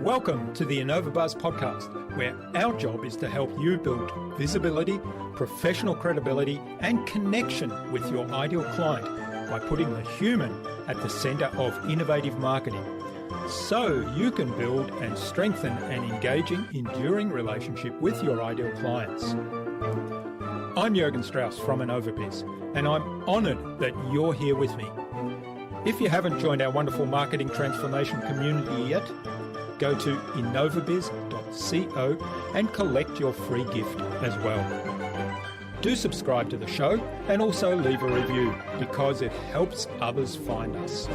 Welcome to the InnovaBuzz podcast, where our job is to help you build visibility, professional credibility, and connection with your ideal client by putting the human at the center of innovative marketing, so you can build and strengthen an engaging, enduring relationship with your ideal clients. I'm Jürgen Strauss from InnovaBuzz, and I'm honored that you're here with me. If you haven't joined our wonderful marketing transformation community yet, go to innovabiz.co and collect your free gift as well. Do subscribe to the show and also leave a review because it helps others find us.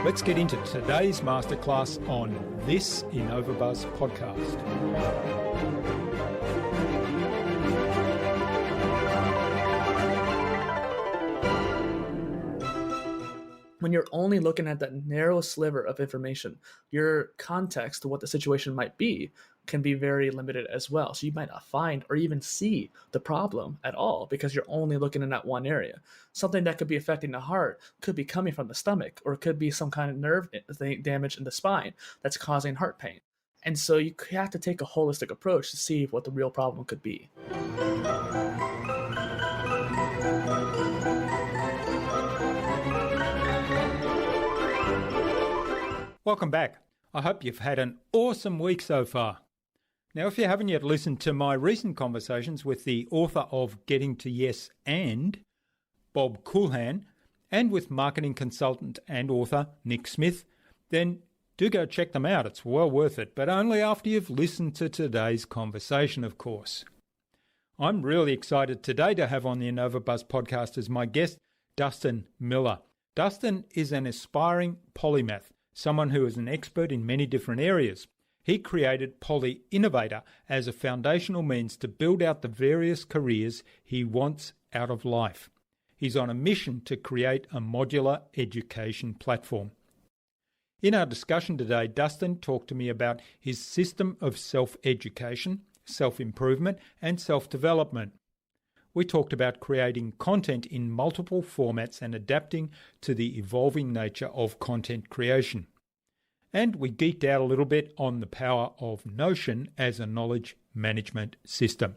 Let's get into today's masterclass on this InnovaBuzz podcast. When you're only looking at that narrow sliver of information, your context to what the situation might be can be very limited as well. So you might not find or even see the problem at all because you're only looking in that one area. Something that could be affecting the heart could be coming from the stomach, or it could be some kind of nerve damage in the spine that's causing heart pain. And so you have to take a holistic approach to see what the real problem could be. Welcome back. I hope you've had an awesome week so far. Now, if you haven't yet listened to my recent conversations with the author of Getting to Yes and, Bob Coolhan, and with marketing consultant and author Nick Smith, then do go check them out. It's well worth it, but only after you've listened to today's conversation, of course. I'm really excited today to have on the InnovaBuzz podcast as my guest, Dustin Miller. Dustin is an aspiring polymath, someone who is an expert in many different areas. He created PolyInnovator as a foundational means to build out the various careers he wants out of life. He's on a mission to create a modular education platform. In our discussion today, Dustin talked to me about his system of self-education, self-improvement, and self-development. We talked about creating content in multiple formats and adapting to the evolving nature of content creation. And we geeked out a little bit on the power of Notion as a knowledge management system.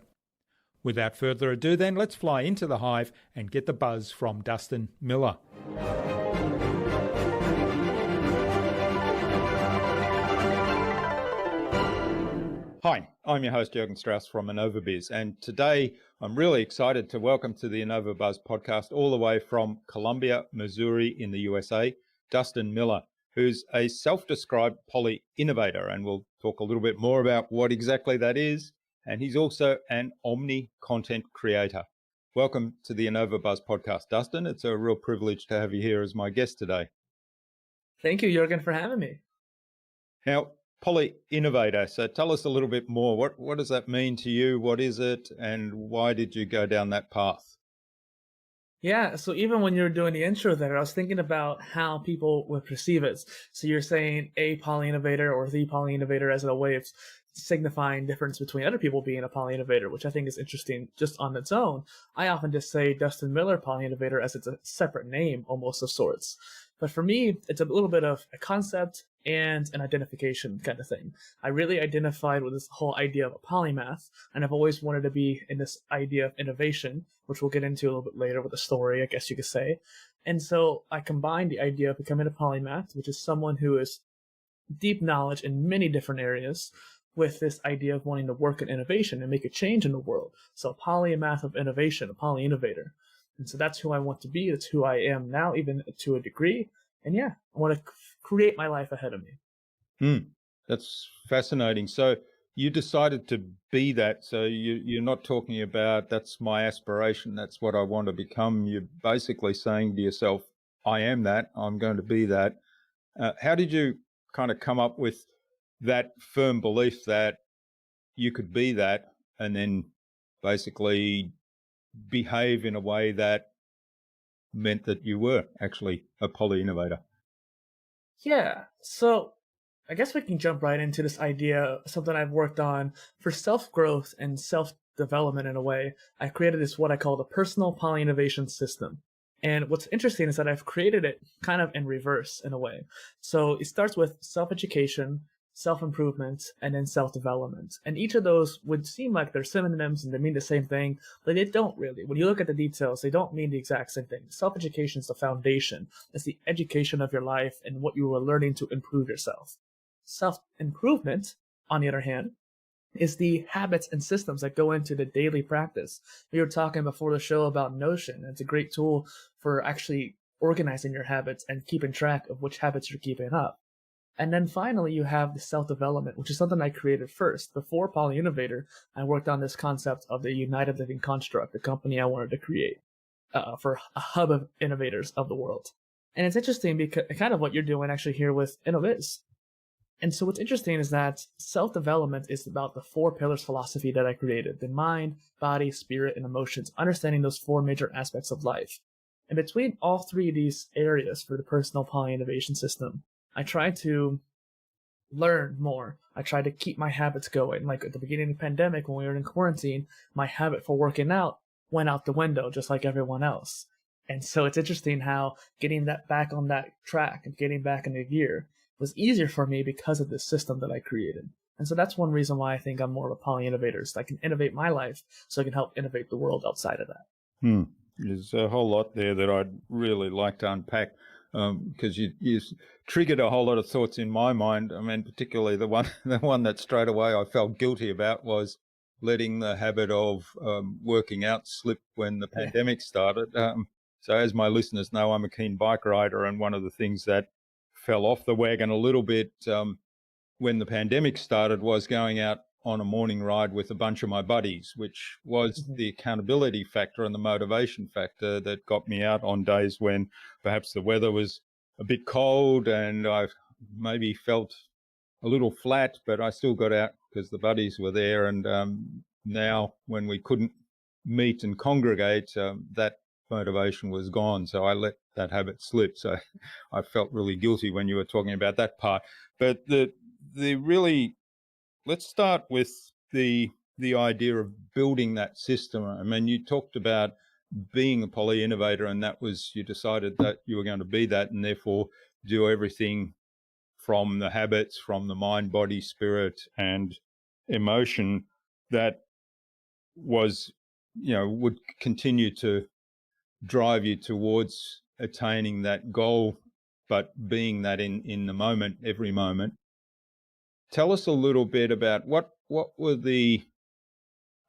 Without further ado then, let's fly into the hive and get the buzz from Dustin Miller. Hi, I'm your host Jürgen Strauss from InnovaBuzz, and today I'm really excited to welcome to the InnovaBuzz podcast all the way from Columbia, Missouri in the USA, Dustin Miller, who's a self-described poly-innovator, and we'll talk a little bit more about what exactly that is, and he's also an omni-content creator. Welcome to the InnovaBuzz podcast, Dustin. It's a real privilege to have you here as my guest today. Thank you, Jürgen, for having me. Now, PolyInnovator. So tell us a little bit more. What does that mean to you? What is it? And why did you go down that path? Yeah, so even when you were doing the intro there, I was thinking about how people would perceive it. So you're saying a PolyInnovator or the PolyInnovator as a way of signifying difference between other people being a PolyInnovator, which I think is interesting just on its own. I often just say Dustin Miller PolyInnovator as it's a separate name almost of sorts. But for me, it's a little bit of a concept and an identification kind of thing. I really identified with this whole idea of a polymath, and I've always wanted to be in this idea of innovation, which we'll get into a little bit later with a story, I guess you could say. And so I combined the idea of becoming a polymath, which is someone who is deep knowledge in many different areas, with this idea of wanting to work in innovation and make a change in the world. So a polymath of innovation, a polyinnovator. And so that's who I want to be. That's who I am now, even to a degree. And yeah, I want to create my life ahead of me. That's fascinating. So you decided to be that. So you're not talking about that's my aspiration, that's what I want to become. You're basically saying to yourself, I am that, I'm going to be that. How did you kind of come up with that firm belief that you could be that and then basically behave in a way that meant that you were actually a poly-innovator? Yeah, so I guess we can jump right into this idea, something I've worked on for self-growth and development in a way, I created this what I call the personal PolyInnovation system. And what's interesting is that I've created it kind of in reverse in a way. So it starts with self-education, self-improvement, and then self-development. And each of those would seem like they're synonyms and they mean the same thing, but they don't really. When you look at the details, they don't mean the exact same thing. Self-education is the foundation. It's the education of your life and what you are learning to improve yourself. Self-improvement, on the other hand, is the habits and systems that go into the daily practice. We were talking before the show about Notion. It's a great tool for actually organizing your habits and keeping track of which habits you're keeping up. And then finally, you have the self-development, which is something I created first. Before PolyInnovator, I worked on this concept of the United Living Construct, the company I wanted to create for a hub of innovators of the world. And it's interesting because kind of what you're doing actually here with InnovaBuzz. And so what's interesting is that self-development is about the 4 pillars philosophy that I created: the mind, body, spirit, and emotions, understanding those 4 major aspects of life. And between all 3 of these areas for the personal PolyInnovation system, I try to learn more. I try to keep my habits going. Like at the beginning of the pandemic, when we were in quarantine, my habit for working out went out the window, just like everyone else. And so it's interesting how getting that back on that track and getting back in the gear was easier for me because of this system that I created. And so that's one reason why I think I'm more of a polyinnovator, so I can innovate my life so I can help innovate the world outside of that. There's a whole lot there that I'd really like to unpack, because you triggered a whole lot of thoughts in my mind. I mean, particularly the one that straight away I felt guilty about was letting the habit of working out slip when the pandemic started. So as my listeners know, I'm a keen bike rider, and one of the things that fell off the wagon a little bit when the pandemic started was going out on a morning ride with a bunch of my buddies, which was the accountability factor and the motivation factor that got me out on days when perhaps the weather was a bit cold and I maybe felt a little flat, but I still got out because the buddies were there. And now when we couldn't meet and congregate, that motivation was gone. So I let that habit slip. So I felt really guilty when you were talking about that part. But the really, let's start with the idea of building that system. I mean, you talked about being a poly-innovator, and that was, you decided that you were going to be that and therefore do everything from the habits, from the mind, body, spirit, and emotion that was, would continue to drive you towards attaining that goal, but being that in the moment, every moment. Tell us a little bit about what were the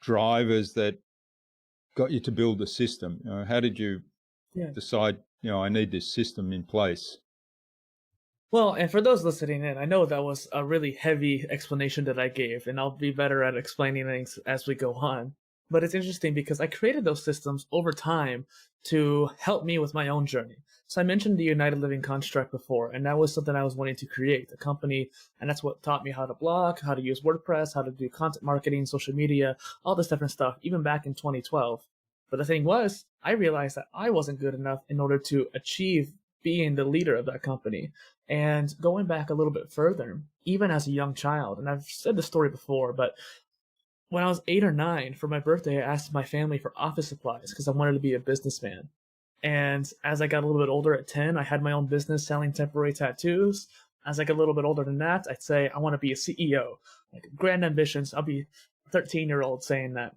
drivers that got you to build the system? How did you decide, I need this system in place? Well, and for those listening in, I know that was a really heavy explanation that I gave, and I'll be better at explaining things as we go on. But it's interesting because I created those systems over time to help me with my own journey. So I mentioned the United Living Construct before, and that was something I was wanting to create, a company, and that's what taught me how to blog, how to use WordPress, how to do content marketing, social media, all this different stuff, even back in 2012. But the thing was, I realized that I wasn't good enough in order to achieve being the leader of that company. And going back a little bit further, even as a young child, and I've said this story before, but when I was 8 or 9, for my birthday, I asked my family for office supplies because I wanted to be a businessman. And as I got a little bit older at 10, I had my own business selling temporary tattoos. As I got a little bit older than that, I'd say I want to be a CEO. Like grand ambitions, I'll be a 13-year-old saying that.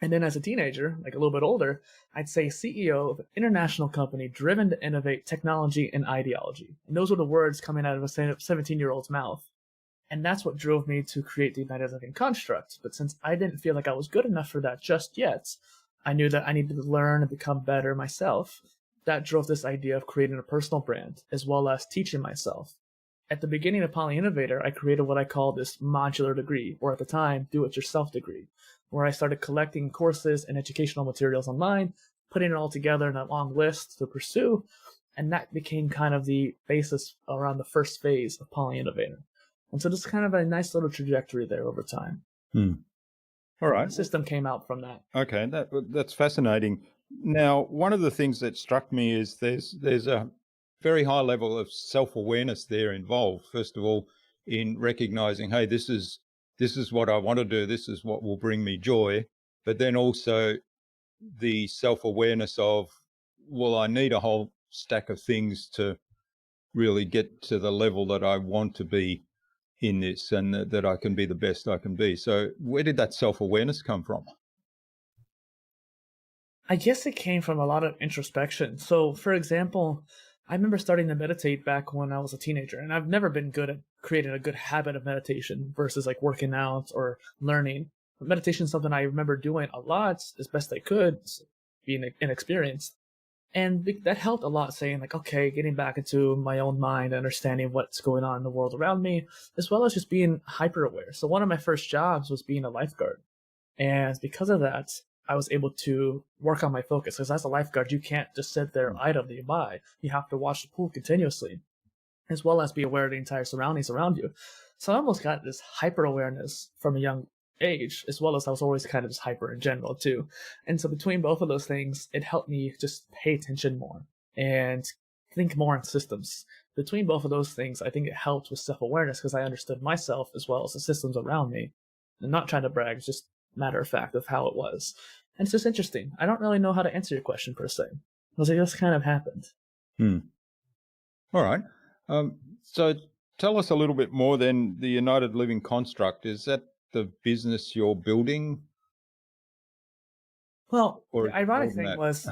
And then as a teenager, like a little bit older, I'd say CEO of an international company driven to innovate technology and ideology. And those were the words coming out of a 17-year-old's mouth. And that's what drove me to create the United Living Construct. But since I didn't feel like I was good enough for that just yet, I knew that I needed to learn and become better myself. That drove this idea of creating a personal brand, as well as teaching myself. At the beginning of PolyInnovator, I created what I call this modular degree, or at the time, do-it-yourself degree, where I started collecting courses and educational materials online, putting it all together in a long list to pursue, and that became kind of the basis around the first phase of PolyInnovator. And so just kind of a nice little trajectory there over time. All right. The system came out from that. Okay, that's fascinating. Now, one of the things that struck me is there's a very high level of self-awareness there involved. First of all, in recognizing, hey, this is what I want to do. This is what will bring me joy. but then also the self-awareness of, well, I need a whole stack of things to really get to the level that I want to be in this, and that I can be the best I can be. So where did that self-awareness come from? I guess it came from a lot of introspection. So, for example, I remember starting to meditate back when I was a teenager, and I've never been good at creating a good habit of meditation versus like working out or learning. But meditation is something I remember doing a lot as best I could, being inexperienced. And that helped a lot, saying like, okay, getting back into my own mind, understanding what's going on in the world around me, as well as just being hyper aware. So one of my first jobs was being a lifeguard. And because of that, I was able to work on my focus. Because as a lifeguard, you can't just sit there idly by. You have to watch the pool continuously, as well as be aware of the entire surroundings around you. So I almost got this hyper awareness from a young age, as well as I was always kind of just hyper in general too. And so between both of those things, it helped me just pay attention more and think more in systems. Between both of those things, I think it helped with self-awareness because I understood myself as well as the systems around me. And not trying to brag, it's just matter of fact of how it was. And it's just interesting. I don't really know how to answer your question per se, because it just kind of happened. All right. So tell us a little bit more then. The United Living Construct, is that the business you're building? Well, the ironic thing was,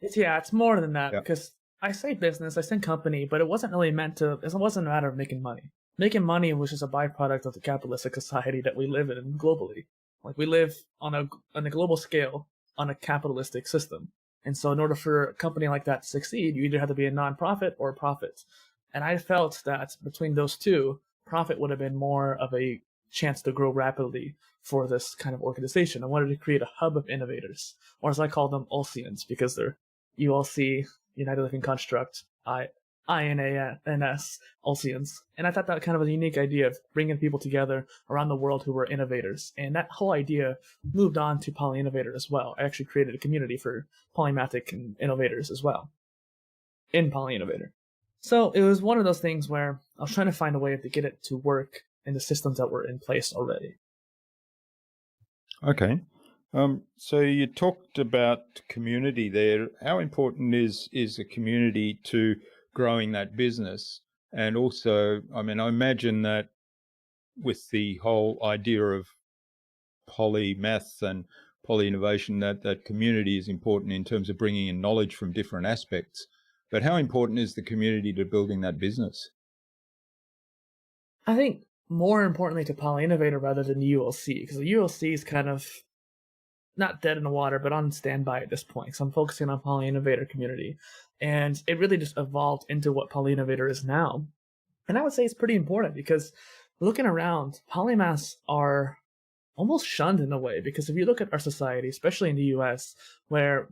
it's more than that, because I say business, I say company, but it wasn't really meant to, it wasn't a matter of making money. Making money was just a byproduct of the capitalistic society that we live in globally. Like, we live on a global scale on a capitalistic system. And so in order for a company like that to succeed, you either have to be a nonprofit or a profit. And I felt that between those two, profit would have been more of a chance to grow rapidly for this kind of organization. I wanted to create a hub of innovators, or as I call them, Ulcians, because they're ULC, United Living Construct, INANS, Ulcians. And I thought that kind of a unique idea of bringing people together around the world who were innovators. And that whole idea moved on to PolyInnovator as well. I actually created a community for polymathic and innovators as well in PolyInnovator. So it was one of those things where I was trying to find a way to get it to work in the systems that were in place already. Okay. So you talked about community there. How important is a community to growing that business? And also, I mean, I imagine that with the whole idea of polymath and PolyInnovation, that community is important in terms of bringing in knowledge from different aspects. But how important is the community to building that business? I think more importantly to PolyInnovator rather than ULC, because the ULC is kind of not dead in the water, but on standby at this point. So I'm focusing on PolyInnovator community. And it really just evolved into what PolyInnovator is now. And I would say it's pretty important because looking around, polymaths are almost shunned in a way, because if you look at our society, especially in the US, where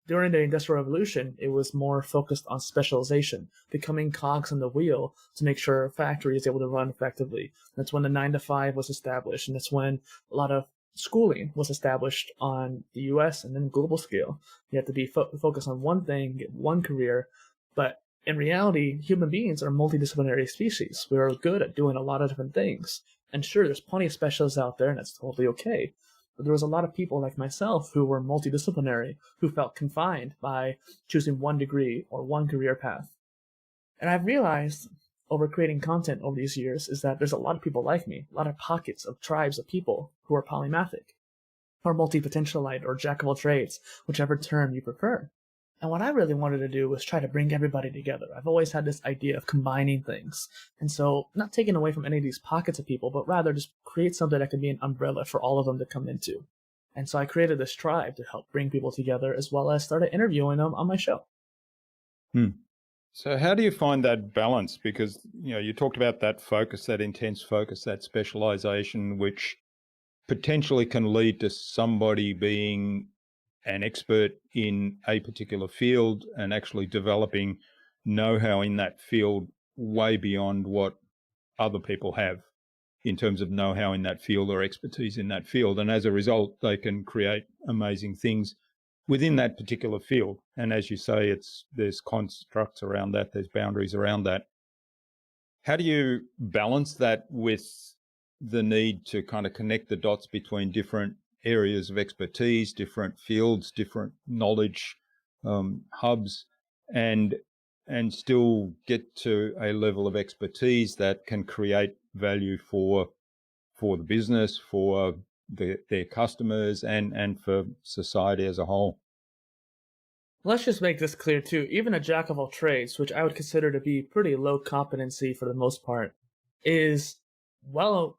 during the Industrial Revolution, it was more focused on specialization, becoming cogs in the wheel to make sure a factory is able to run effectively. That's when the 9-to-5 was established, and that's when a lot of schooling was established on the US and then global scale. You have to be focused on one thing, get one career, but in reality, human beings are a multidisciplinary species. We are good at doing a lot of different things. And sure, there's plenty of specialists out there, and that's totally okay. But there was a lot of people like myself who were multidisciplinary, who felt confined by choosing one degree or one career path. And I've realized over creating content over these years is that there's a lot of people like me, a lot of pockets of tribes of people who are polymathic, or multi-potentialite, or jack of all trades, whichever term you prefer. And what I really wanted to do was try to bring everybody together. I've always had this idea of combining things. And so not taking away from any of these pockets of people, but rather just create something that can be an umbrella for all of them to come into. And so I created this tribe to help bring people together, as well as started interviewing them on my show. So how do you find that balance? Because, you talked about that focus, that intense focus, that specialization, which potentially can lead to somebody being an expert in a particular field and actually developing know-how in that field way beyond what other people have in terms of know-how in that field or expertise in that field. And as a result, they can create amazing things within that particular field. And as you say, there's constructs around that, there's boundaries around that. How do you balance that with the need to kind of connect the dots between different areas of expertise, different fields, different knowledge hubs, and still get to a level of expertise that can create value for the business, for their customers, and for society as a whole. Let's just make this clear too. Even a jack of all trades, which I would consider to be pretty low competency for the most part, is well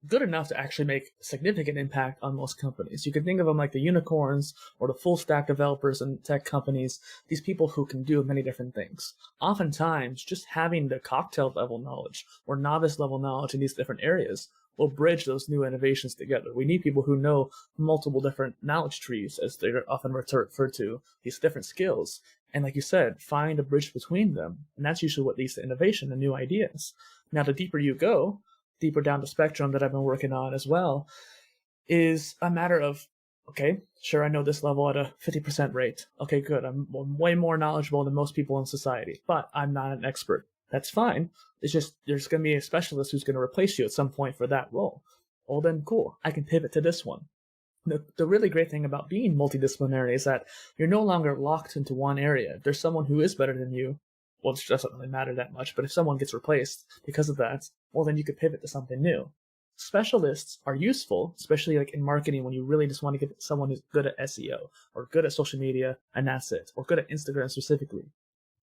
good enough to actually make significant impact on most companies. You can think of them like the unicorns or the full stack developers and tech companies, these people who can do many different things. Oftentimes, just having the cocktail level knowledge or novice level knowledge in these different areas will bridge those new innovations together. We need people who know multiple different knowledge trees, as they're often referred to, these different skills. And like you said, find a bridge between them. And that's usually what leads to innovation and new ideas. Now, the deeper you go, deeper down the spectrum that I've been working on as well, is a matter of, okay, sure, I know this level at a 50% rate. Okay, good. I'm way more knowledgeable than most people in society, but I'm not an expert. That's fine. It's just there's going to be a specialist who's going to replace you at some point for that role. Well, then cool. I can pivot to this one. The really great thing about being multidisciplinary is that you're no longer locked into one area. If there's someone who is better than you, well, it doesn't really matter that much. But if someone gets replaced because of that, well, then you could pivot to something new. Specialists are useful, especially like in marketing when you really just want to get someone who's good at SEO or good at social media, and that's it, or good at Instagram specifically.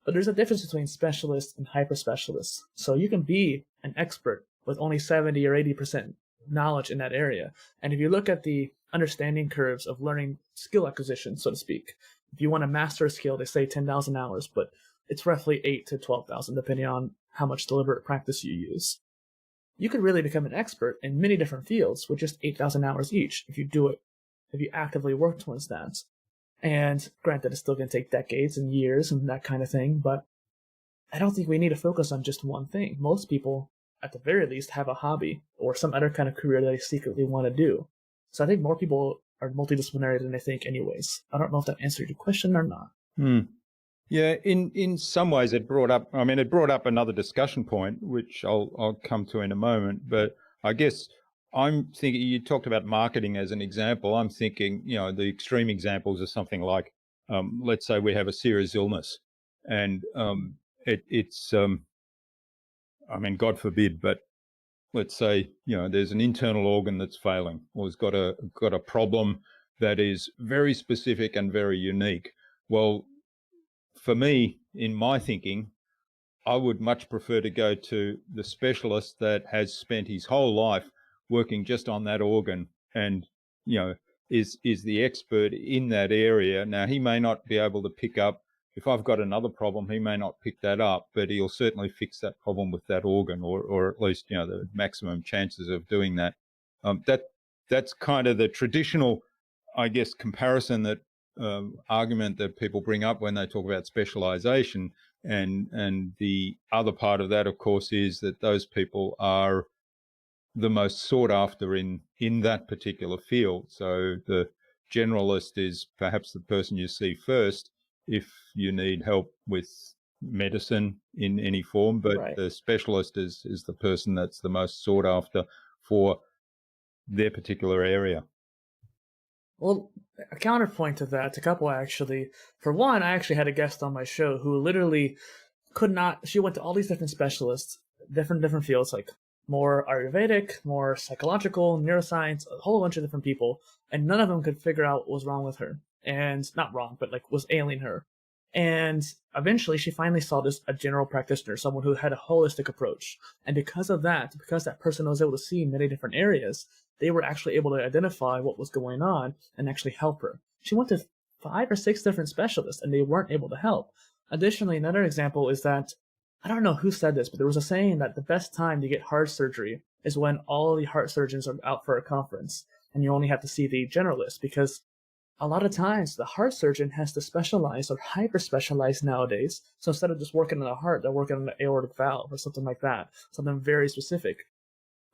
But there's a difference between specialists and hyper specialists. So you can be an expert with only 70 or 80% knowledge in that area. And if you look at the understanding curves of learning skill acquisition, so to speak, if you want to master a skill, they say 10,000 hours, but it's roughly 8 to 12,000, depending on how much deliberate practice you use. You could really become an expert in many different fields with just 8,000 hours each if you do it, if you actively work towards that. And granted, it's still going to take decades and years and that kind of thing, but I don't think we need to focus on just one thing. Most people, at the very least, have a hobby or some other kind of career that they secretly want to do. So I think more people are multidisciplinary than they think anyways. I don't know if that answered your question or not. Yeah, in some ways it brought up another discussion point, which I'll come to in a moment. But I guess I'm thinking, you talked about marketing as an example. I'm thinking, the extreme examples are something like, let's say we have a serious illness, and it's God forbid, but let's say, there's an internal organ that's failing, or has got a problem that is very specific and very unique. Well, for me, in my thinking, I would much prefer to go to the specialist that has spent his whole life working just on that organ and, is the expert in that area. Now, he may not be able to pick up, if I've got another problem, he may not pick that up, but he'll certainly fix that problem with that organ, or at least, the maximum chances of doing that. That's kind of the traditional, I guess, comparison that argument that people bring up when they talk about specialization. And the other part of that, of course, is that those people are the most sought after in that particular field. So the generalist is perhaps the person you see first if you need help with medicine in any form, but right. The specialist is the person that's the most sought after for their particular area. Well, a counterpoint to that, a couple actually. For one, I actually had a guest on my show who literally she went to all these different specialists, different fields, like more Ayurvedic, more psychological, neuroscience, a whole bunch of different people, and none of them could figure out what was wrong with her. And not wrong, but was ailing her. And eventually she finally saw a general practitioner, someone who had a holistic approach. And because that person was able to see many different areas, they were actually able to identify what was going on and actually help her. She went to 5 or 6 different specialists and they weren't able to help. Additionally, another example is that, I don't know who said this, but there was a saying that the best time to get heart surgery is when all the heart surgeons are out for a conference and you only have to see the generalist, because a lot of times the heart surgeon has to specialize or hyper specialize nowadays. So instead of just working on the heart, they're working on the aortic valve or something like that, something very specific.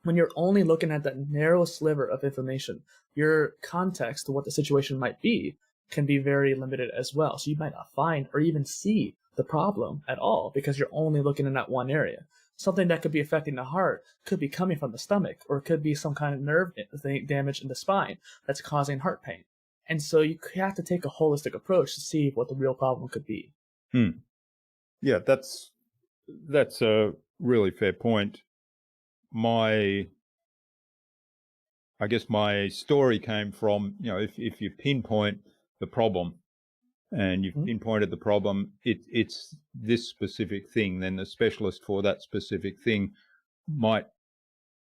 When you're only looking at that narrow sliver of information, your context to what the situation might be can be very limited as well. So you might not find or even see the problem at all because you're only looking in that one area. something that could be affecting the heart could be coming from the stomach, or it could be some kind of nerve damage in the spine that's causing heart pain. And so you have to take a holistic approach to see what the real problem could be. Yeah, that's a really fair point. I guess my story came from, if you pinpoint the problem and you've pinpointed the problem, it's this specific thing, then the specialist for that specific thing might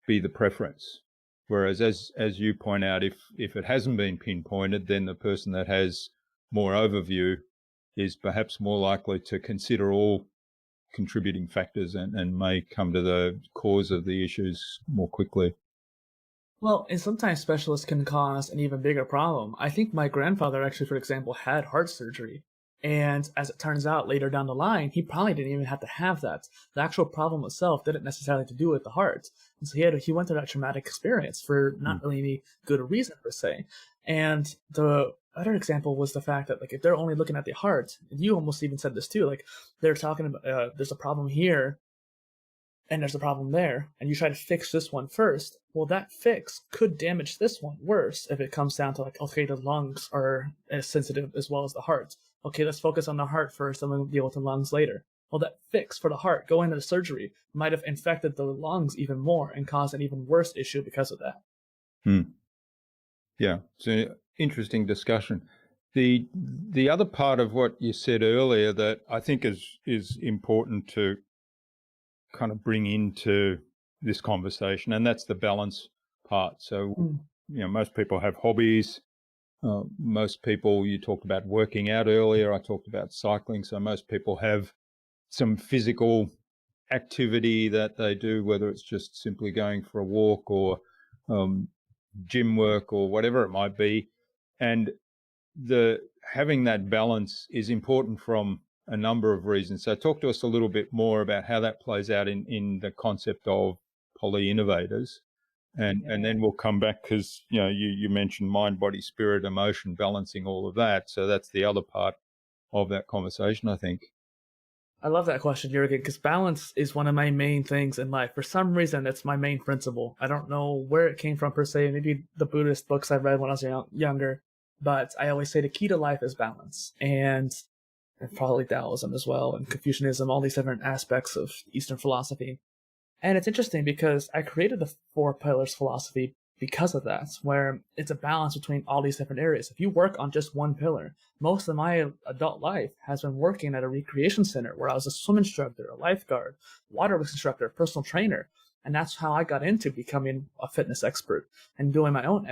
be the preference. Whereas as you point out, if it hasn't been pinpointed, then the person that has more overview is perhaps more likely to consider all contributing factors and may come to the cause of the issues more quickly. Well, and sometimes specialists can cause an even bigger problem. I think my grandfather actually, for example, had heart surgery. And as it turns out, later down the line, he probably didn't even have to have that. The actual problem itself didn't necessarily have to do with the heart. And so he went through that traumatic experience for not really any good reason per se. And the other example was the fact that, like, if they're only looking at the heart, and you almost even said this too, like, they're talking about there's a problem here and there's a problem there, and you try to fix this one first, well, that fix could damage this one worse if it comes down to, like, okay, the lungs are as sensitive as well as the heart. Okay, let's focus on the heart first, and then we'll deal with the lungs later. Well, that fix for the heart, going into the surgery, might have infected the lungs even more and caused an even worse issue because of that. Yeah, it's an interesting discussion. The other part of what you said earlier that I think is important to kind of bring into this conversation, and that's the balance part. So, most people have hobbies. Most people, you talked about working out earlier, I talked about cycling. So most people have some physical activity that they do, whether it's just simply going for a walk or gym work or whatever it might be. And having that balance is important from a number of reasons. So talk to us a little bit more about how that plays out in the concept of PolyInnovators. And then we'll come back because, you mentioned mind, body, spirit, emotion, balancing all of that. So that's the other part of that conversation, I think. I love that question, Jürgen, because balance is one of my main things in life. For some reason, it's my main principle. I don't know where it came from per se. Maybe the Buddhist books I read when I was younger. But I always say the key to life is balance. And probably Taoism as well, and Confucianism, all these different aspects of Eastern philosophy. And it's interesting because I created the 4 pillars philosophy because of that, where it's a balance between all these different areas. If you work on just one pillar, most of my adult life has been working at a recreation center where I was a swim instructor, a lifeguard, waterworks instructor, personal trainer. And that's how I got into becoming a fitness expert and doing my own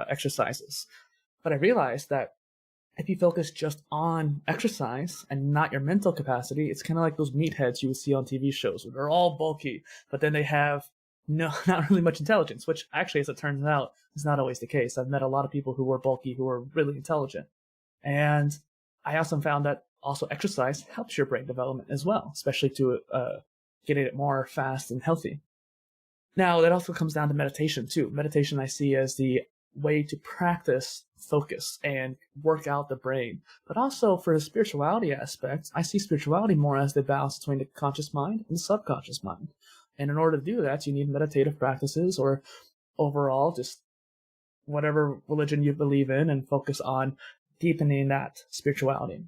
exercises. But I realized that if you focus just on exercise and not your mental capacity, it's kind of like those meatheads you would see on TV shows where they're all bulky, but then they have not really much intelligence, which actually, as it turns out, is not always the case. I've met a lot of people who were bulky who were really intelligent. And I also found that also exercise helps your brain development as well, especially to getting it more fast and healthy. Now, that also comes down to meditation too. Meditation I see as the way to practice focus and work out the brain. But also for the spirituality aspect, I see spirituality more as the balance between the conscious mind and the subconscious mind. And in order to do that, you need meditative practices or overall just whatever religion you believe in and focus on deepening that spirituality.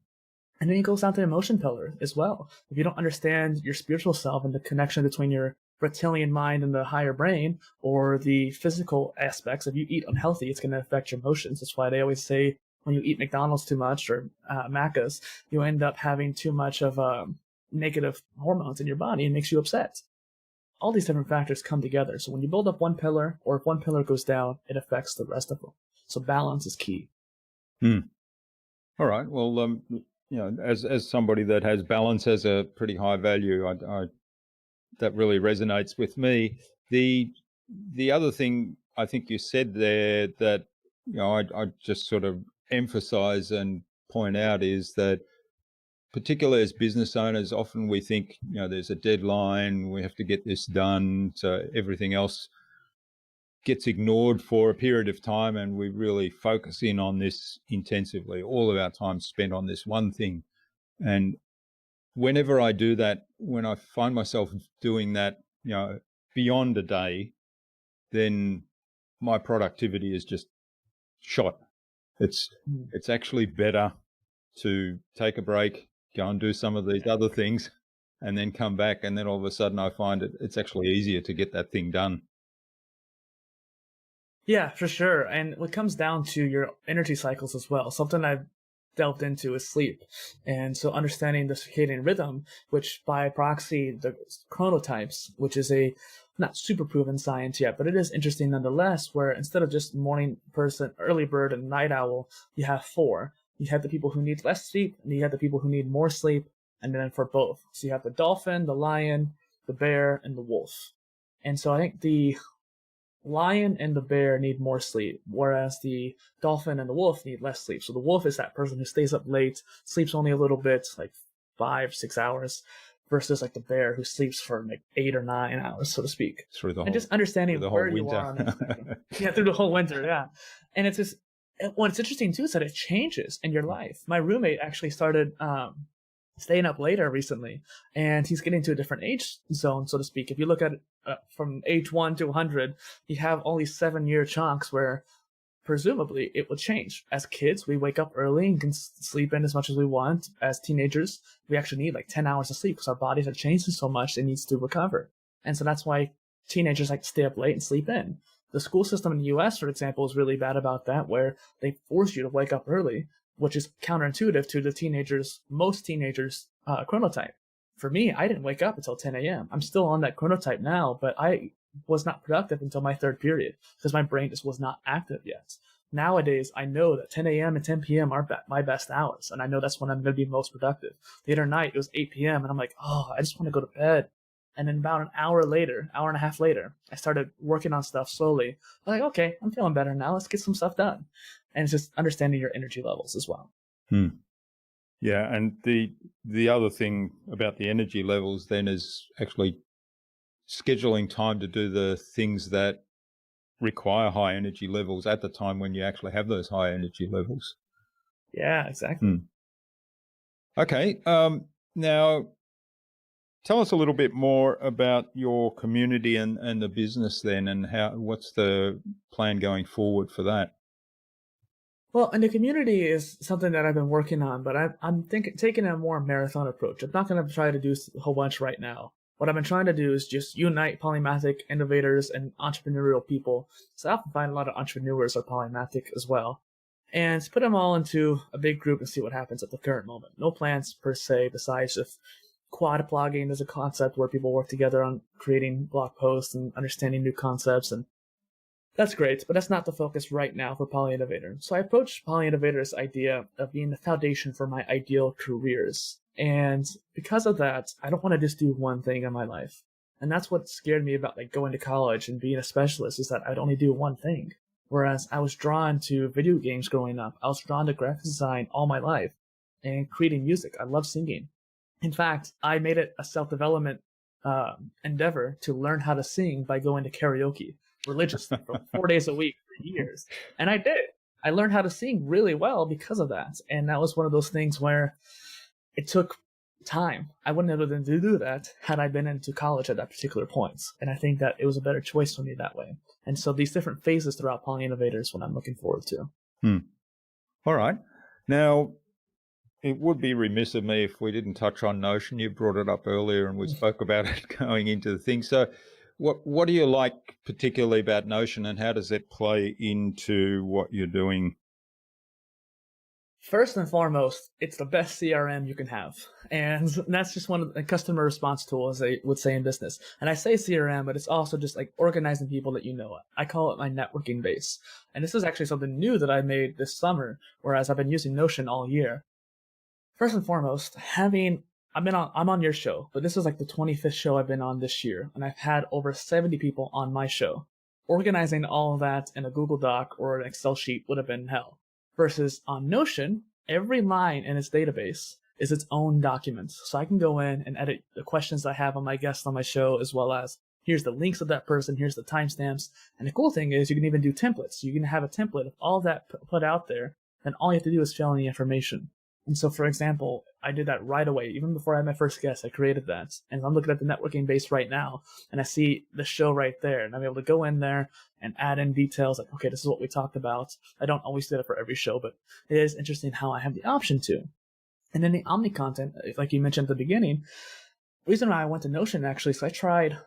And then it goes down to the emotion pillar as well. If you don't understand your spiritual self and the connection between your reptilian mind and the higher brain, or the physical aspects, if you eat unhealthy, it's going to affect your emotions. That's why they always say when you eat McDonald's too much or Macca's, you end up having too much of negative hormones in your body and makes you upset. All these different factors come together. So when you build up one pillar, or if one pillar goes down, it affects the rest of them. So balance is key. All right. Well, as somebody that has balance as a pretty high value, I that really resonates with me. The other thing I think you said there that I just sort of emphasize and point out is that, particularly as business owners, often we think there's a deadline, we have to get this done, so everything else gets ignored for a period of time, and we really focus in on this intensively. All of our time spent on this one thing, and whenever I do that, when I find myself doing that, beyond a day, then my productivity is just shot. It's actually better to take a break, go and do some of these other things, and then come back, and then all of a sudden I find it's actually easier to get that thing done. Yeah, for sure. And what comes down to your energy cycles as well. Something I've delved into is sleep. And so understanding the circadian rhythm, which by proxy, the chronotypes, which is a not super proven science yet, but it is interesting nonetheless, where instead of just morning person, early bird and night owl, you have four. You have the people who need less sleep, and you have the people who need more sleep, and then for both. So you have the dolphin, the lion, the bear, and the wolf. And so I think the lion and the bear need more sleep, whereas the dolphin and the wolf need less sleep. So the wolf is that person who stays up late, sleeps only a little bit, like 5-6 hours, versus like the bear who sleeps for like 8 or 9 hours, so to speak. And just understanding where you are on that spectrum. Yeah, through the whole winter, yeah. And it's just, what's interesting too is that it changes in your life. My roommate actually started staying up later recently, and he's getting to a different age zone, so to speak. If you look at it from age 1 to 100, you have all these 7-year chunks where presumably it will change. As kids, we wake up early and can sleep in as much as we want. As teenagers, we actually need like 10 hours of sleep because our bodies are changing so much it needs to recover. And so that's why teenagers like to stay up late and sleep in. The school system in the US, for example, is really bad about that, where they force you to wake up early, which is counterintuitive to the most teenagers' chronotype. For me, I didn't wake up until 10 a.m. I'm still on that chronotype now, but I was not productive until my third period because my brain just was not active yet. Nowadays, I know that 10 a.m. and 10 p.m. are my best hours, and I know that's when I'm going to be most productive. The other night, it was 8 p.m., and I'm like, oh, I just want to go to bed. And then about an hour and a half later, I started working on stuff slowly. I'm like, okay, I'm feeling better now. Let's get some stuff done. And it's just understanding your energy levels as well. Yeah, and the other thing about the energy levels then is actually scheduling time to do the things that require high energy levels at the time when you actually have those high energy levels. Yeah, exactly. Okay, now tell us a little bit more about your community and the business then, and what's the plan going forward for that? Well, and the community is something that I've been working on, but I'm taking a more marathon approach. I'm not going to try to do a whole bunch right now. What I've been trying to do is just unite polymathic innovators and entrepreneurial people. So I often find a lot of entrepreneurs are polymathic as well. And put them all into a big group and see what happens at the current moment. No plans per se, besides just quad blogging as a concept where people work together on creating blog posts and understanding new concepts, and that's great, but that's not the focus right now for PolyInnovator. So I approached PolyInnovator's idea of being the foundation for my ideal careers. And because of that, I don't want to just do one thing in my life. And that's what scared me about like going to college and being a specialist, is that I'd only do one thing. Whereas I was drawn to video games growing up. I was drawn to graphic design all my life and creating music. I love singing. In fact, I made it a self-development endeavor to learn how to sing by going to karaoke religiously for 4 days a week for years. And I did. I learned how to sing really well because of that. And that was one of those things where it took time. I wouldn't have been able to do that had I been into college at that particular point. And I think that it was a better choice for me that way. And so these different phases throughout PolyInnovator is what I'm looking forward to. All right. Now, it would be remiss of me if we didn't touch on Notion. You brought it up earlier and we spoke about it going into the thing. So what do you like particularly about Notion, and how does it play into what you're doing? First and foremost, it's the best CRM you can have. And that's just one of the customer response tool, as they would say in business. And I say CRM, but it's also just like organizing people that you know. I call it my networking base. And this is actually something new that I made this summer, whereas I've been using Notion all year. First and foremost, I'm on your show, but this is like the 25th show I've been on this year, and I've had over 70 people on my show. Organizing all of that in a Google Doc or an Excel sheet would have been hell. Versus on Notion, every line in its database is its own document. So I can go in and edit the questions I have on my guests on my show, as well as here's the links of that person, here's the timestamps. And the cool thing is you can even do templates. You can have a template of all that put out there, and all you have to do is fill in the information. And so, for example, I did that right away. Even before I had my first guest, I created that. And I'm looking at the networking base right now, and I see the show right there. And I'm able to go in there and add in details like, okay, this is what we talked about. I don't always do that for every show, but it is interesting how I have the option to. And then the Omni content, like you mentioned at the beginning, the reason why I went to Notion actually is I tried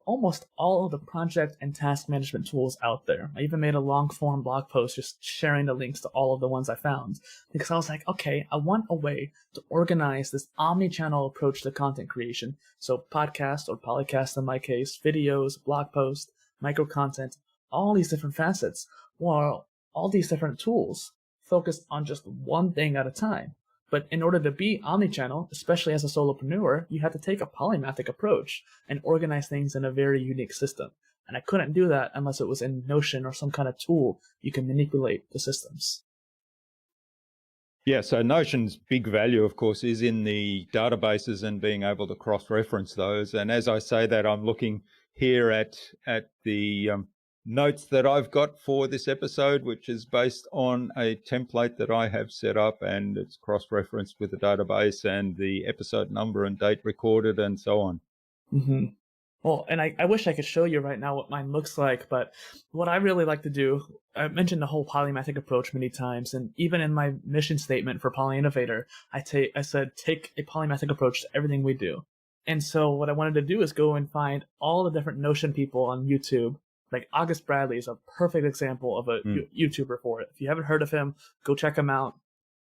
almost all of the project and task management tools out there. I even made a long form blog post just sharing the links to all of the ones I found, because I was like, okay, I want a way to organize this omni-channel approach to content creation. So podcast or polycast in my case, videos, blog posts, micro content, all these different facets, while all these different tools focused on just one thing at a time. But in order to be omnichannel, especially as a solopreneur, you have to take a polymathic approach and organize things in a very unique system. And I couldn't do that unless it was in Notion or some kind of tool you can manipulate the systems. Yeah, so Notion's big value, of course, is in the databases and being able to cross-reference those. And as I say that, I'm looking here at the notes that I've got for this episode, which is based on a template that I have set up, and it's cross-referenced with the database and the episode number and date recorded and so on. Mm-hmm. Well, and I wish I could show you right now what mine looks like, but what I really like to do, I mentioned the whole polymathic approach many times, and even in my mission statement for PolyInnovator, I said take a polymathic approach to everything we do. And so what I wanted to do is go and find all the different Notion people on YouTube. Like August Bradley is a perfect example of a YouTuber for it. If you haven't heard of him, go check him out.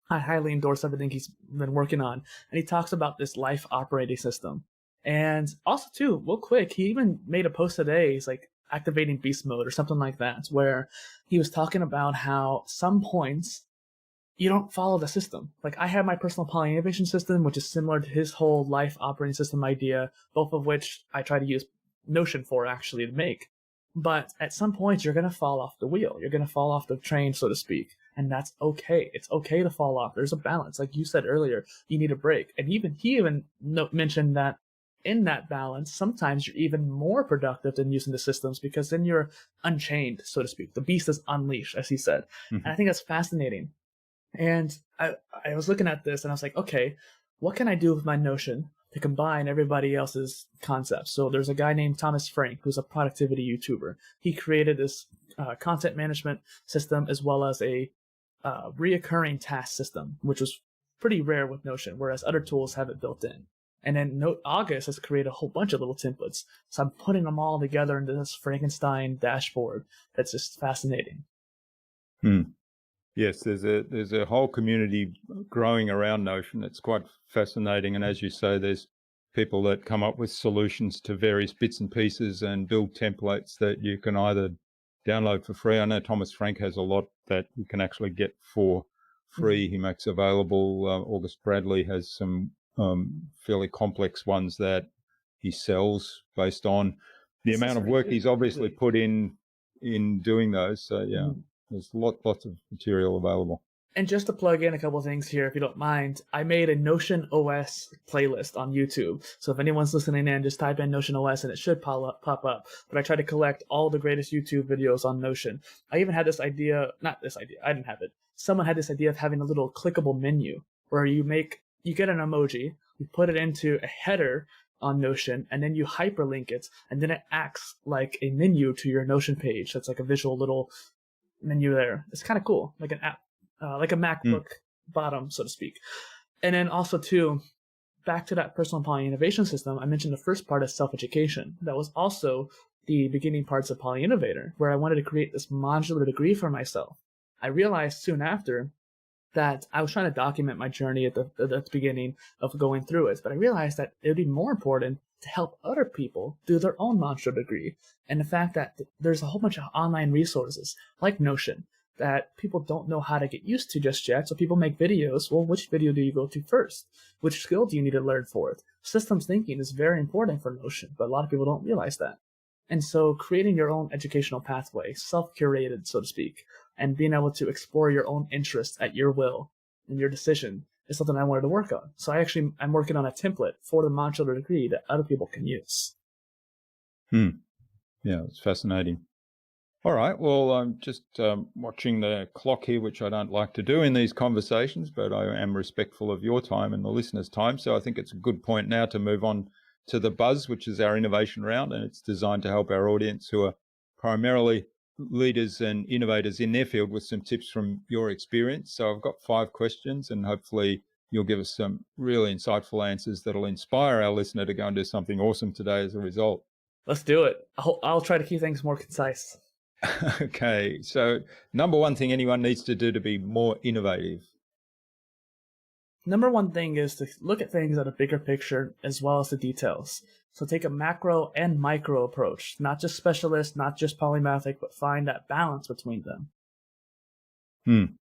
I highly endorse everything he's been working on. And he talks about this life operating system. And also, too, real quick, he even made a post today. He's like activating beast mode or something like that, where he was talking about how some points you don't follow the system. Like I have my personal PolyInnovation system, which is similar to his whole life operating system idea, both of which I try to use Notion for actually to make. But at some point, you're going to fall off the wheel. You're going to fall off the train, so to speak. And that's okay. It's okay to fall off. There's a balance. Like you said earlier, you need a break. And he even mentioned that in that balance, sometimes you're even more productive than using the systems, because then you're unchained, so to speak. The beast is unleashed, as he said. Mm-hmm. And I think that's fascinating. And I was looking at this and I was like, okay, what can I do with my Notion to combine everybody else's concepts? So there's a guy named Thomas Frank, who's a productivity YouTuber. He created this content management system as well as a reoccurring task system, which was pretty rare with Notion, whereas other tools have it built in. And then August has created a whole bunch of little templates. So I'm putting them all together into this Frankenstein dashboard that's just fascinating. Yes, there's a whole community growing around Notion. It's quite fascinating. And as you say, there's people that come up with solutions to various bits and pieces and build templates that you can either download for free. I know Thomas Frank has a lot that you can actually get for free. He makes available. August Bradley has some fairly complex ones that he sells based on the amount of work he's obviously put in doing those. So yeah. There's lots of material available. And just to plug in a couple of things here, if you don't mind, I made a Notion OS playlist on YouTube. So if anyone's listening in, just type in Notion OS and it should pop up. But I try to collect all the greatest YouTube videos on Notion. I even had this idea, I didn't have it. Someone had this idea of having a little clickable menu where you get an emoji, you put it into a header on Notion, and then you hyperlink it, and then it acts like a menu to your Notion page. That's like a visual little menu there. It's kind of cool, like an app, like a MacBook bottom, so to speak. And then also too, back to that personal PolyInnovation system, I mentioned the first part is self-education. That was also the beginning parts of PolyInnovator, where I wanted to create this modular degree for myself. I realized soon after that I was trying to document my journey at the beginning of going through it, but I realized that it would be more important to help other people do their own modular degree. And the fact that there's a whole bunch of online resources like Notion that people don't know how to get used to just yet. So people make videos. Well, which video do you go to first? Which skill do you need to learn for it? Systems thinking is very important for Notion, but a lot of people don't realize that. And so creating your own educational pathway, self-curated, so to speak, and being able to explore your own interests at your will and your decision is something I wanted to work on. So I'm working on a template for the modular degree that other people can use. Yeah, it's fascinating. All right. Well, I'm just watching the clock here, which I don't like to do in these conversations, but I am respectful of your time and the listeners' time. So I think it's a good point now to move on to the buzz, which is our innovation round, and it's designed to help our audience who are primarily leaders and innovators in their field with some tips from your experience. So I've got 5 questions, and hopefully you'll give us some really insightful answers that'll inspire our listener to go and do something awesome today as a result. Let's do it. I'll try to keep things more concise. Okay, so number one thing anyone needs to do to be more innovative. Number one thing is to look at things at a bigger picture as well as the details. So take a macro and micro approach, not just specialist, not just polymathic, but find that balance between them.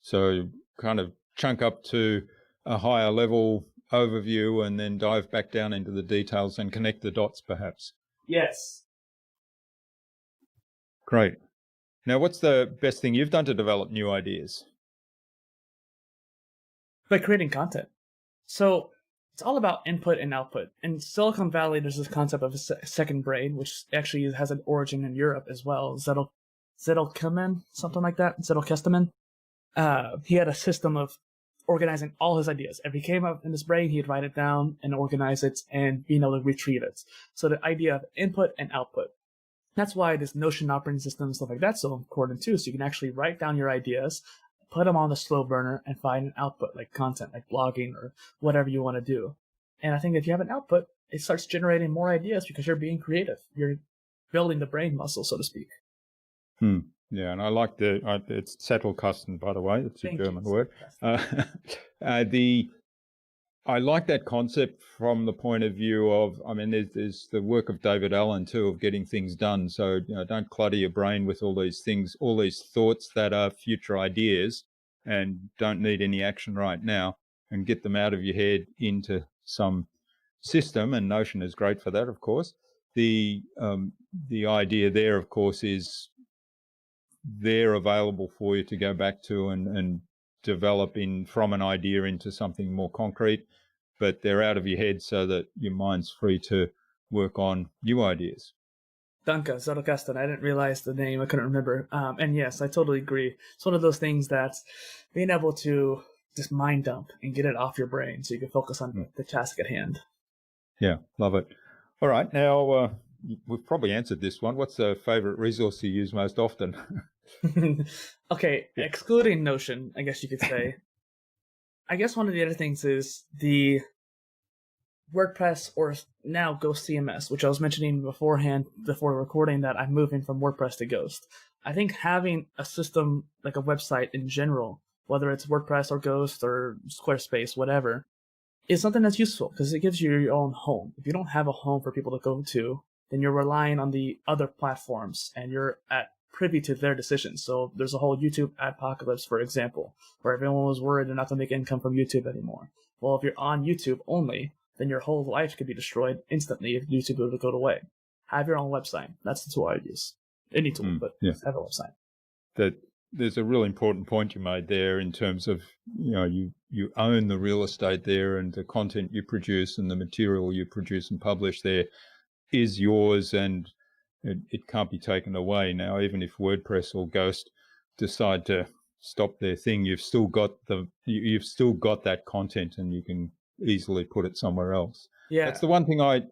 So kind of chunk up to a higher level overview and then dive back down into the details and connect the dots, perhaps. Yes. Great. Now, what's the best thing you've done to develop new ideas? By creating content. So it's all about input and output. In Silicon Valley, there's this concept of a second brain, which actually has an origin in Europe as well. Zettelkamen, something like that. Zettelkasten. He had a system of organizing all his ideas. If he came up in his brain, he'd write it down and organize it and being able to retrieve it. So the idea of input and output. That's why this Notion operating system and stuff like that's so important too. So you can actually write down your ideas, put them on the slow burner, and find an output like content, like blogging or whatever you want to do. And I think if you have an output, it starts generating more ideas because you're being creative. You're building the brain muscle, so to speak. Yeah, and I like it's Zettelkasten, by the way. It's a German word. I like that concept from the point of view of, I mean, there's the work of David Allen too, of getting things done. So, don't clutter your brain with all these things, all these thoughts that are future ideas and don't need any action right now, and get them out of your head into some system. And Notion is great for that, of course. The idea there, of course, is they're available for you to go back to and develop from an idea into something more concrete, but they're out of your head so that your mind's free to work on new ideas. Danke, Zettelkasten. I didn't realize the name. I couldn't remember. And yes, I totally agree. It's one of those things that being able to just mind dump and get it off your brain so you can focus on the task at hand. Yeah, love it. All right, now we've probably answered this one. What's the favorite resource you use most often? Okay, excluding Notion, I guess you could say. I guess one of the other things is the WordPress, or now Ghost CMS, which I was mentioning beforehand before recording that I'm moving from WordPress to Ghost. I think having a system like a website in general, whether it's WordPress or Ghost or Squarespace, whatever, is something that's useful because it gives you your own home. If you don't have a home for people to go to, then you're relying on the other platforms and you're privy to their decisions. So there's a whole YouTube adpocalypse, for example, where everyone was worried they're not going to make income from YouTube anymore. Well, if you're on YouTube only, then your whole life could be destroyed instantly if YouTube were to go away. Have your own website. That's the tool I use. Any tool, but have a website. There's a really important point you made there in terms of, you own the real estate there, and the content you produce and the material you produce and publish there is yours, and it can't be taken away. Now, even if WordPress or Ghost decide to stop their thing, you've still got that content, and you can easily put it somewhere else. Yeah, that's the one thing I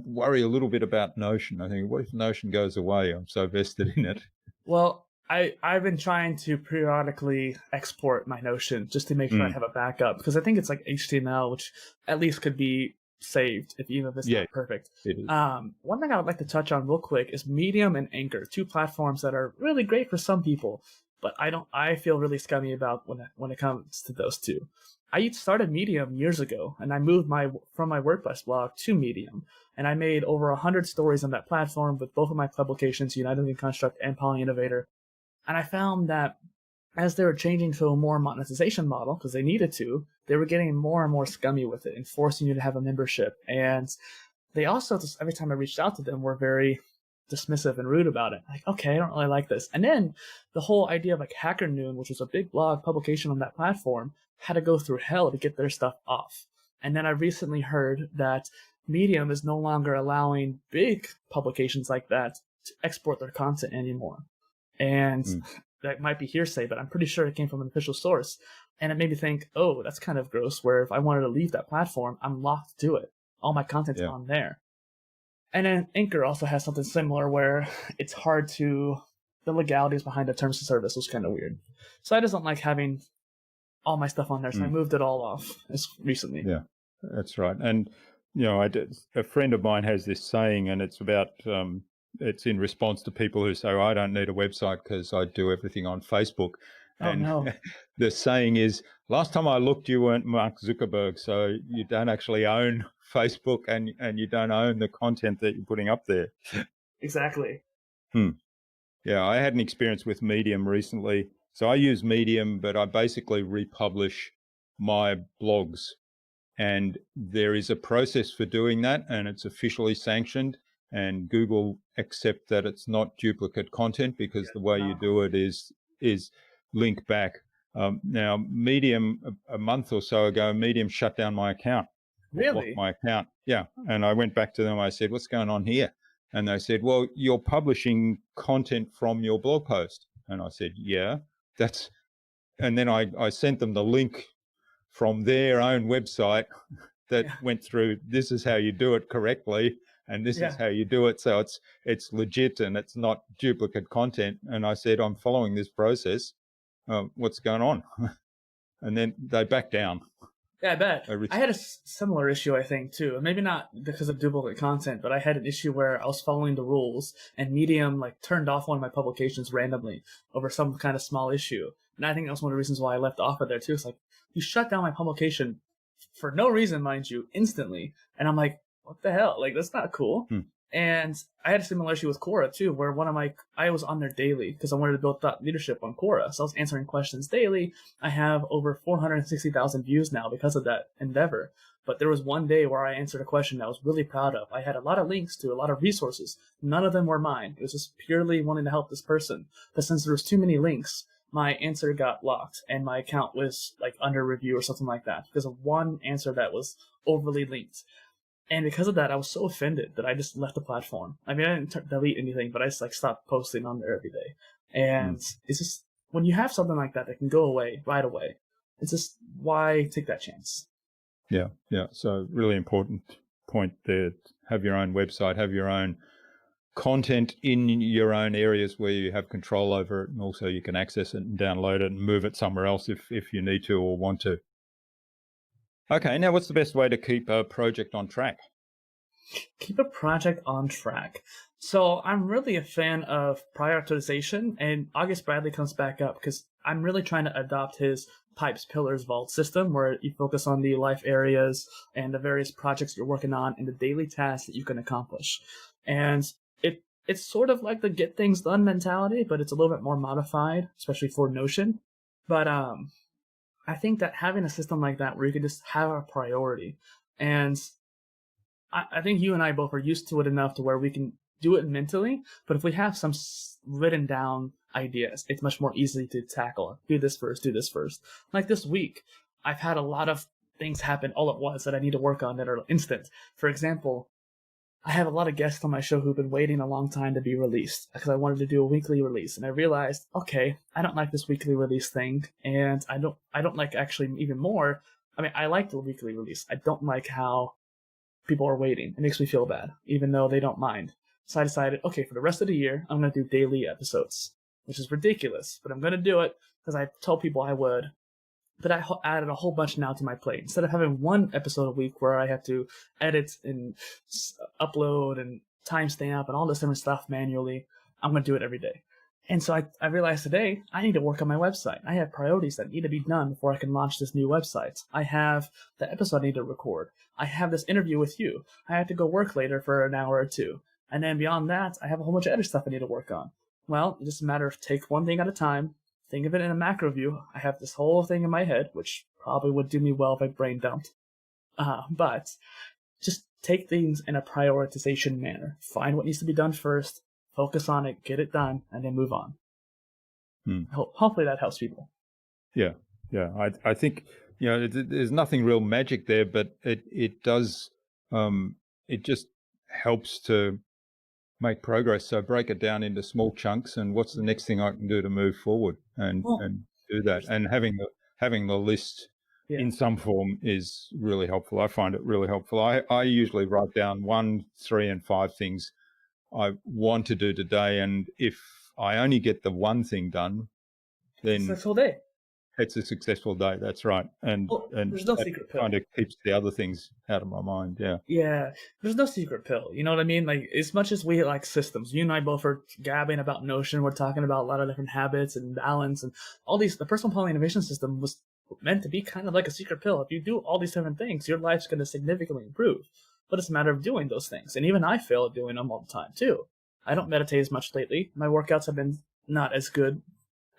worry a little bit about Notion. I think, what if Notion goes away? I'm so vested in it. Well, I've been trying to periodically export my Notion just to make sure I have a backup, because I think it's like HTML, which at least could be saved even if it's not perfect. It is. One thing I would like to touch on real quick is Medium and Anchor, 2 platforms that are really great for some people, but I feel really scummy about when it comes to those two. I started Medium years ago, and I moved from my WordPress blog to Medium, and I made over 100 stories on that platform with both of my publications, United in Construct and PolyInnovator. And I found that as they were changing to a more monetization model, because they needed to, they were getting more and more scummy with it and forcing you to have a membership. And they also, just every time I reached out to them, were very dismissive and rude about it. Like, okay, I don't really like this. And then the whole idea of like Hacker Noon, which was a big blog publication on that platform, had to go through hell to get their stuff off. And then I recently heard that Medium is no longer allowing big publications like that to export their content anymore. And that might be hearsay, but I'm pretty sure it came from an official source. And it made me think, oh, that's kind of gross, where if I wanted to leave that platform, I'm locked to it. All my content's on there. And then Anchor also has something similar where it's hard to, the legalities behind the terms of service was kind of weird. So I just don't like having all my stuff on there. So I moved it all off recently. Yeah, that's right. And, a friend of mine has this saying, and it's about, it's in response to people who say, I don't need a website because I do everything on Facebook. And the saying is, last time I looked, you weren't Mark Zuckerberg, so you don't actually own Facebook and you don't own the content that you're putting up there. Exactly. Yeah, I had an experience with Medium recently. So I use Medium, but I basically republish my blogs. And there is a process for doing that, and it's officially sanctioned. And Google accept that it's not duplicate content because the way you do it is link back. Now, Medium, a month or so ago, Medium shut down my account. Really? Blocked my account. Yeah. And I went back to them. I said, what's going on here? And they said, well, you're publishing content from your blog post. And I said, yeah, and then I sent them the link from their own website that went through, this is how you do it correctly. And this is how you do it. So it's legit and it's not duplicate content. And I said, I'm following this process. What's going on? And then they backed down. Yeah, I bet. I had a similar issue, I think, too. Maybe not because of duplicate content, but I had an issue where I was following the rules and Medium turned off one of my publications randomly over some kind of small issue. And I think that's one of the reasons why I left off of there, too. It's like, you shut down my publication for no reason, mind you, instantly. And I'm like, what the hell? That's not cool. And I had a similar issue with Quora too, where I was on there daily because I wanted to build thought leadership on Quora. So I was answering questions daily. I have over 460,000 views now because of that endeavor. But there was one day where I answered a question that I was really proud of. I had a lot of links to a lot of resources. None of them were mine. It was just purely wanting to help this person. But since there was too many links, my answer got locked and my account was under review or something like that because of one answer that was overly linked. And because of that, I was so offended that I just left the platform. I mean, I didn't delete anything, but I just stopped posting on there every day. And it's just, when you have something like that can go away right away, it's just, why take that chance? Yeah. So really important point there. Have your own website, have your own content in your own areas where you have control over it, and also you can access it and download it and move it somewhere else if you need to or want to. Okay, now what's the best way to keep a project on track? Keep a project on track. So I'm really a fan of prioritization, and August Bradley comes back up because I'm really trying to adopt his Pipes, Pillars, Vault system where you focus on the life areas and the various projects you're working on and the daily tasks that you can accomplish. And it's sort of like the get things done mentality, but it's a little bit more modified, especially for Notion. But I think that having a system like that where you can just have a priority, and I think you and I both are used to it enough to where we can do it mentally, but if we have some written down ideas, it's much more easy to tackle. Do this first. Like this week, I've had a lot of things happen all at once that I need to work on that are instant. For example, I have a lot of guests on my show who've been waiting a long time to be released because I wanted to do a weekly release. And I realized, okay, I don't like this weekly release thing. And I don't like actually even more. I mean, I like the weekly release. I don't like how people are waiting. It makes me feel bad, even though they don't mind. So I decided, okay, for the rest of the year, I'm going to do daily episodes, which is ridiculous, but I'm going to do it because I told people I would. But I added a whole bunch now to my plate. Instead of having one episode a week where I have to edit and upload and timestamp and all this different stuff manually, I'm going to do it every day. And so I realized today I need to work on my website. I have priorities that need to be done before I can launch this new website. I have the episode I need to record. I have this interview with you. I have to go work later for an hour or two. And then beyond that, I have a whole bunch of other stuff I need to work on. Well, it's just a matter of take one thing at a time. Think of it in a macro view. I have this whole thing in my head, which probably would do me well if I brain dumped. But just take things in a prioritization manner. Find what needs to be done first, focus on it, get it done, and then move on. Hopefully that helps people. Yeah. I think, there's nothing real magic there, but it does, it just helps to make progress. So break it down into small chunks, and what's the next thing I can do to move forward, and do that. And having the list in some form is really helpful. I find it really helpful. I usually write down 1, 3, and 5 things I want to do today, and if I only get the one thing done, then successful day. It's a successful day. That's right, and there's no secret pill. Kind of keeps the other things out of my mind. Yeah, there's no secret pill. You know what I mean? Like, as much as we like systems, you and I both are gabbing about Notion. We're talking about a lot of different habits and balance and all these. The personal PolyInnovation system was meant to be kind of like a secret pill. If you do all these different things, your life's going to significantly improve. But it's a matter of doing those things, and even I fail at doing them all the time too. I don't meditate as much lately. My workouts have been not as good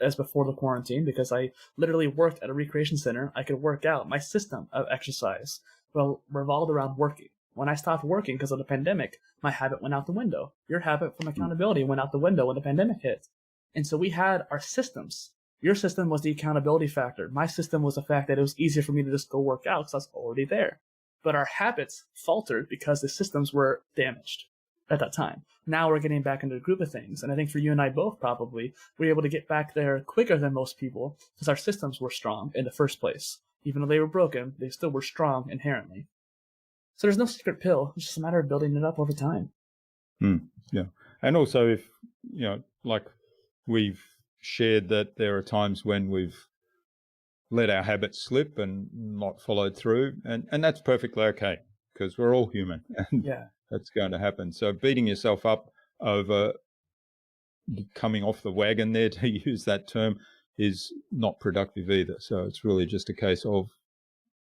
as before the quarantine because I literally worked at a recreation center. I could work out. My system of exercise revolved around working. When I stopped working because of the pandemic, my habit went out the window. Your habit from accountability went out the window when the pandemic hit. And so we had our systems. Your system was the accountability factor. My system was the fact that it was easier for me to just go work out because I was already there. But our habits faltered because the systems were damaged at that time. Now we're getting back into the group of things. And I think for you and I both probably, we're able to get back there quicker than most people because our systems were strong in the first place. Even though they were broken, they still were strong inherently. So there's no secret pill. It's just a matter of building it up over time. Yeah. And also if, like we've shared that there are times when we've let our habits slip and not followed through. And that's perfectly okay because we're all human. And that's going to happen. So beating yourself up over coming off the wagon there, to use that term, is not productive either. So it's really just a case of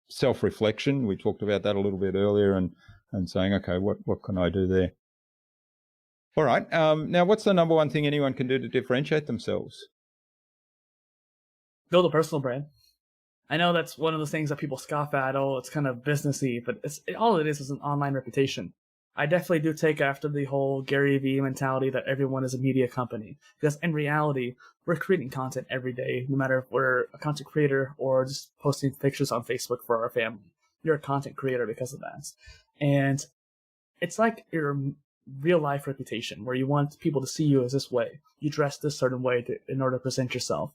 self-reflection. We talked about that a little bit earlier, and saying, okay, what can I do there? All right. Now, what's the number one thing anyone can do to differentiate themselves? Build a personal brand. I know that's one of those things that people scoff at. Oh, it's kind of businessy, but all it is an online reputation. I definitely do take after the whole Gary Vee mentality that everyone is a media company. Because in reality, we're creating content every day, no matter if we're a content creator or just posting pictures on Facebook for our family. You're a content creator because of that. And it's like your real life reputation, where you want people to see you as this way. You dress this certain way in order to present yourself.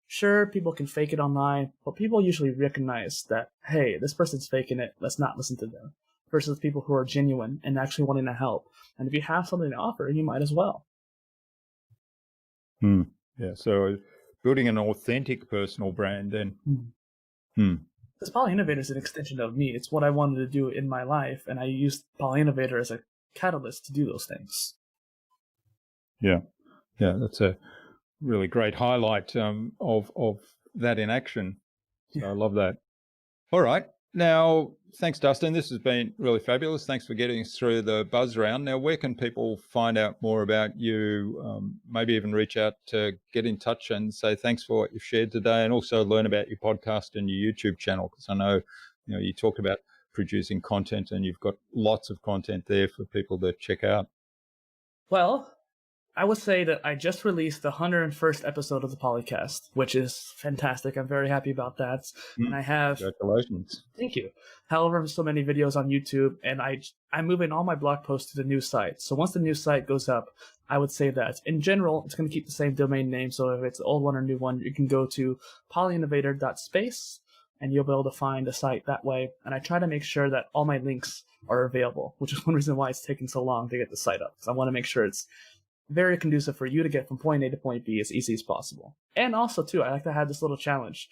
Sure, people can fake it online, but people usually recognize that, hey, this person's faking it, let's not listen to them. Versus people who are genuine and actually wanting to help. And if you have something to offer, you might as well. Yeah, so building an authentic personal brand then. Because PolyInnovator is an extension of me. It's what I wanted to do in my life, and I used PolyInnovator as a catalyst to do those things. Yeah, that's a really great highlight of that in action. So I love that. All right. Now, thanks, Dustin. This has been really fabulous. Thanks for getting us through the buzz round. Now, where can people find out more about you, maybe even reach out to get in touch and say thanks for what you've shared today, and also learn about your podcast and your YouTube channel? Because I know, you talked about producing content, and you've got lots of content there for people to check out. Well, I would say that I just released the 101st episode of the Polycast, which is fantastic. I'm very happy about that. And I have... Congratulations. Thank you. However, so many videos on YouTube, and I'm moving all my blog posts to the new site. So once the new site goes up, I would say that in general, it's going to keep the same domain name. So if it's the old one or new one, you can go to polyinnovator.space, and you'll be able to find the site that way. And I try to make sure that all my links are available, which is one reason why it's taking so long to get the site up, because I want to make sure it's very conducive for you to get from point A to point B as easy as possible. And also, too, I like to have this little challenge.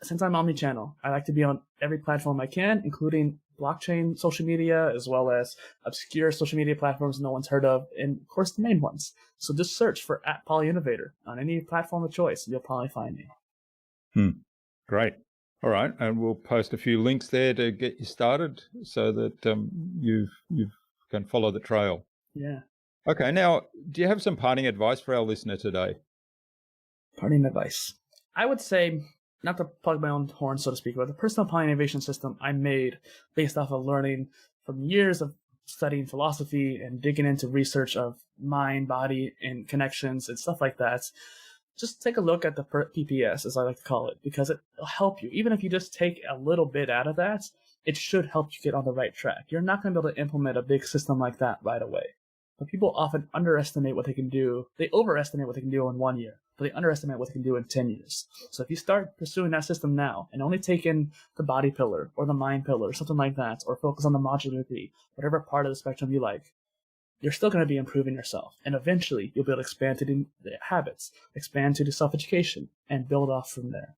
Since I'm omnichannel, I like to be on every platform I can, including blockchain social media, as well as obscure social media platforms no one's heard of, and of course the main ones. So just search for @PolyInnovator on any platform of choice, and you'll probably find me. Great. All right, and we'll post a few links there to get you started, so that you can follow the trail. Yeah. Okay, now, do you have some parting advice for our listener today? Parting advice. I would say, not to plug my own horn, so to speak, but the personal PolyInnovation system I made based off of learning from years of studying philosophy and digging into research of mind, body, and connections and stuff like that. Just take a look at the PPS, as I like to call it, because it'll help you. Even if you just take a little bit out of that, it should help you get on the right track. You're not going to be able to implement a big system like that right away. but people often underestimate what they can do. They overestimate what they can do in 1 year, but they underestimate what they can do in 10 years. So if you start pursuing that system now and only take in the body pillar or the mind pillar or something like that, or focus on the modular degree, whatever part of the spectrum you like, you're still going to be improving yourself. And eventually you'll be able to expand to the habits, expand to the self-education, and build off from there.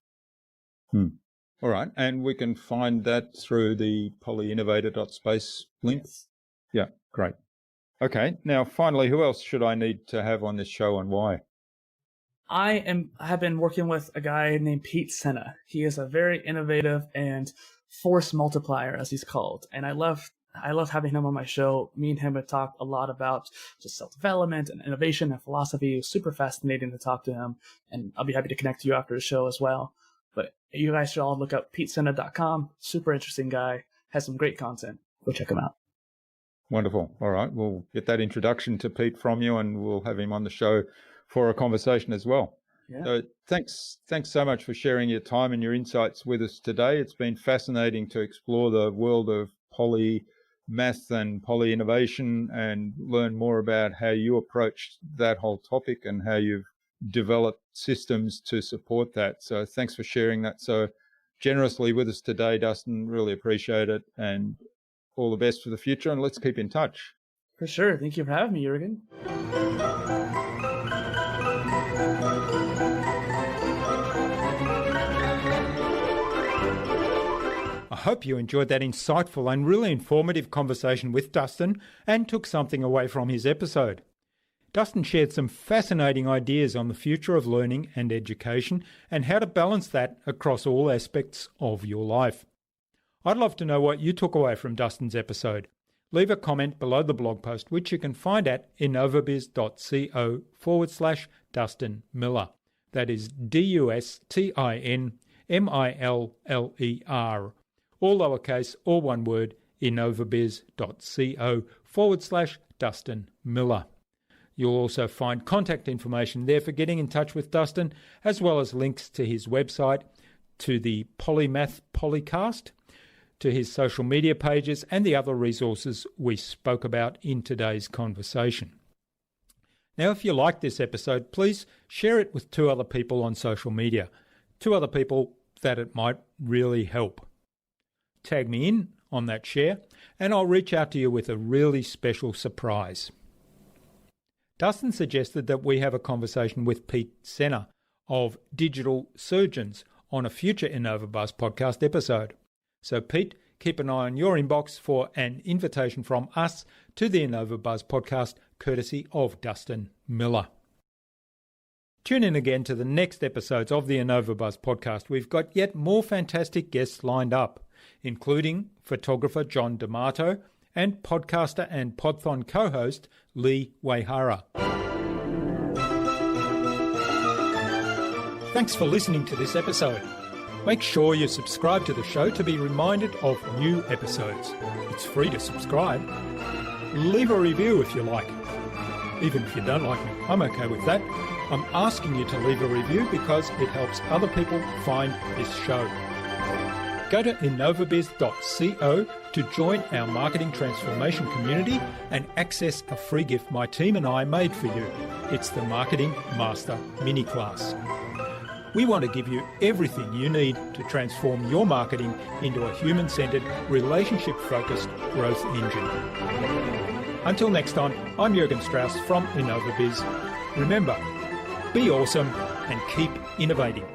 All right. And we can find that through the polyinnovator.space link? Yes. Yeah, great. Okay. Now, finally, who else should I need to have on this show and why? I have been working with a guy named Pete Senna. He is a very innovative and force multiplier, as he's called. And I love having him on my show. Me and him have talked a lot about just self-development and innovation and philosophy. It was super fascinating to talk to him. And I'll be happy to connect you after the show as well. But you guys should all look up PeteSenna.com. Super interesting guy. Has some great content. Go check him out. Wonderful. All right. We'll get that introduction to Pete from you, and we'll have him on the show for a conversation as well. Yeah. So thanks so much for sharing your time and your insights with us today. It's been fascinating to explore the world of polymath and polyinnovation and learn more about how you approached that whole topic and how you've developed systems to support that. So thanks for sharing that so generously with us today, Dustin. Really appreciate it, and all the best for the future, and let's keep in touch. For sure. Thank you for having me, Jürgen. I hope you enjoyed that insightful and really informative conversation with Dustin and took something away from his episode. Dustin shared some fascinating ideas on the future of learning and education and how to balance that across all aspects of your life. I'd love to know what you took away from Dustin's episode. Leave a comment below the blog post, which you can find at innovabiz.co/Dustin Miller. That is DUSTINMILLER. All lowercase, all one word, innovabiz.co/Dustin Miller. You'll also find contact information there for getting in touch with Dustin, as well as links to his website, to the Polymath Polycast, to his social media pages, and the other resources we spoke about in today's conversation. Now, if you like this episode, please share it with 2 other people on social media, 2 other people that it might really help. Tag me in on that share, and I'll reach out to you with a really special surprise. Dustin suggested that we have a conversation with Pete Senna of Digital Surgeons on a future InnovaBuzz podcast episode. So Pete, keep an eye on your inbox for an invitation from us to the InnovaBuzz podcast, courtesy of Dustin Miller. Tune in again to the next episodes of the InnovaBuzz podcast. We've got yet more fantastic guests lined up, including photographer John D'Amato and podcaster and Podthon co-host Lee Waihara. Thanks for listening to this episode. Make sure you subscribe to the show to be reminded of new episodes. It's free to subscribe. Leave a review if you like. Even if you don't like me, I'm okay with that. I'm asking you to leave a review because it helps other people find this show. Go to innovabiz.co to join our marketing transformation community and access a free gift my team and I made for you. It's the Marketing Master Mini Class. We want to give you everything you need to transform your marketing into a human-centered, relationship-focused growth engine. Until next time, I'm Jürgen Strauss from InnovaBiz. Remember, be awesome and keep innovating.